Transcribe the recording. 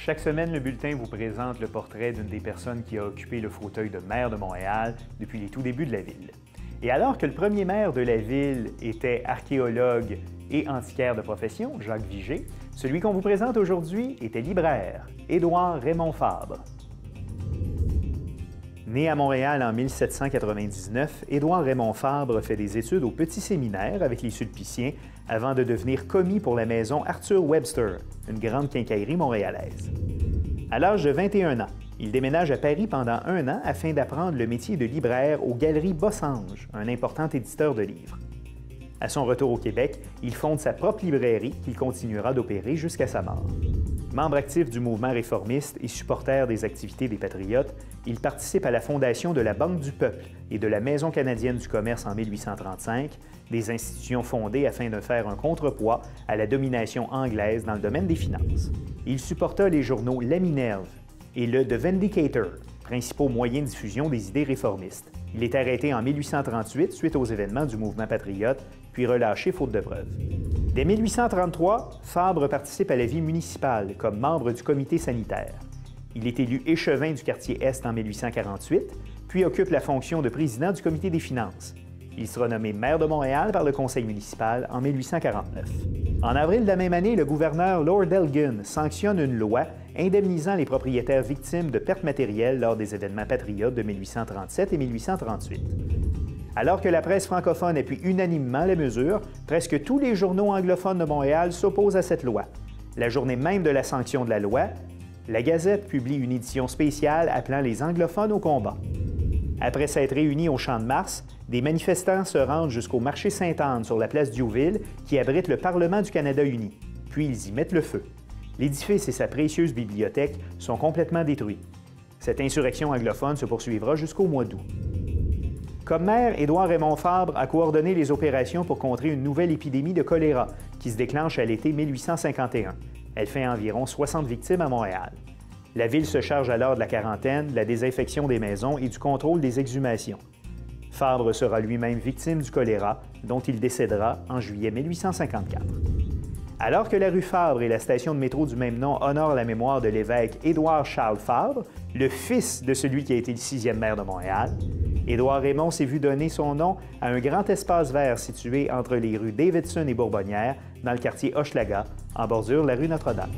Chaque semaine, le bulletin vous présente le portrait d'une des personnes qui a occupé le fauteuil de maire de Montréal depuis les tout débuts de la ville. Et alors que le premier maire de la ville était archéologue et antiquaire de profession, Jacques Vigée, celui qu'on vous présente aujourd'hui était libraire, Édouard Raymond Fabre. Né à Montréal en 1799, Édouard Raymond Fabre fait des études au Petit Séminaire avec les Sulpiciens avant de devenir commis pour la maison Arthur Webster, une grande quincaillerie montréalaise. À l'âge de 21 ans, il déménage à Paris pendant un an afin d'apprendre le métier de libraire aux Galeries Bossange, un important éditeur de livres. À son retour au Québec, il fonde sa propre librairie qu'il continuera d'opérer jusqu'à sa mort. Membre actif du mouvement réformiste et supporter des activités des Patriotes, il participe à la fondation de la Banque du Peuple et de la Maison canadienne du commerce en 1835, des institutions fondées afin de faire un contrepoids à la domination anglaise dans le domaine des finances. Il supporta les journaux La Minerve et le The Vindicator, principaux moyens de diffusion des idées réformistes. Il est arrêté en 1838 suite aux événements du mouvement patriote, puis relâché faute de preuves. Dès 1833, Fabre participe à la vie municipale comme membre du comité sanitaire. Il est élu échevin du quartier Est en 1848, puis occupe la fonction de président du comité des finances. Il sera nommé maire de Montréal par le conseil municipal en 1849. En avril de la même année, le gouverneur Lord Elgin sanctionne une loi indemnisant les propriétaires victimes de pertes matérielles lors des événements patriotes de 1837 et 1838. Alors que la presse francophone appuie unanimement la mesure, presque tous les journaux anglophones de Montréal s'opposent à cette loi. La journée même de la sanction de la loi, la Gazette publie une édition spéciale appelant les anglophones au combat. Après s'être réunis au Champ de Mars, des manifestants se rendent jusqu'au marché Sainte-Anne sur la place Diouville, qui abrite le Parlement du Canada uni. Puis ils y mettent le feu. L'édifice et sa précieuse bibliothèque sont complètement détruits. Cette insurrection anglophone se poursuivra jusqu'au mois d'août. Comme maire, Édouard Raymond Fabre a coordonné les opérations pour contrer une nouvelle épidémie de choléra qui se déclenche à l'été 1851. Elle fait environ 60 victimes à Montréal. La ville se charge alors de la quarantaine, de la désinfection des maisons et du contrôle des exhumations. Fabre sera lui-même victime du choléra, dont il décédera en juillet 1854. Alors que la rue Fabre et la station de métro du même nom honorent la mémoire de l'évêque Édouard-Charles Fabre, le fils de celui qui a été le 6e maire de Montréal, Édouard Raymond s'est vu donner son nom à un grand espace vert situé entre les rues Davidson et Bourbonnière, dans le quartier Hochelaga, en bordure de la rue Notre-Dame.